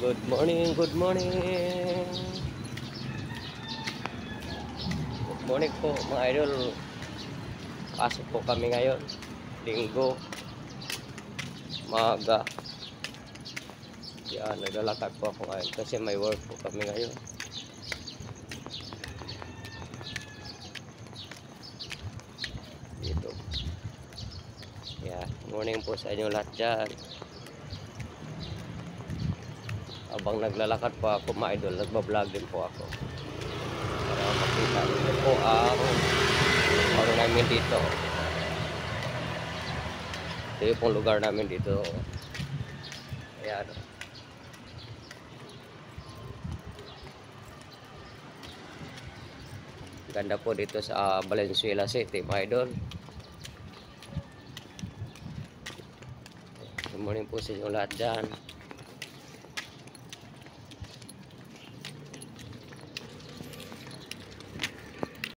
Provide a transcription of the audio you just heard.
Good morning, good morning. Good morning po mga idol. Pasok po kami ngayon. Linggo. Maga. Yan, naglalakad po ako ngayon kasi may work po kami ngayon. Dito. Yan, morning po sa inyo lahat dyan. Habang naglalakad po ako mga idol, nagbablog din po ako. Para makita nyo po ang namin dito. Ito yung pong lugar namin dito. Ayan. Ganda po dito sa Valenzuela City mga idol. Good morning po sa inyo lahat dyan.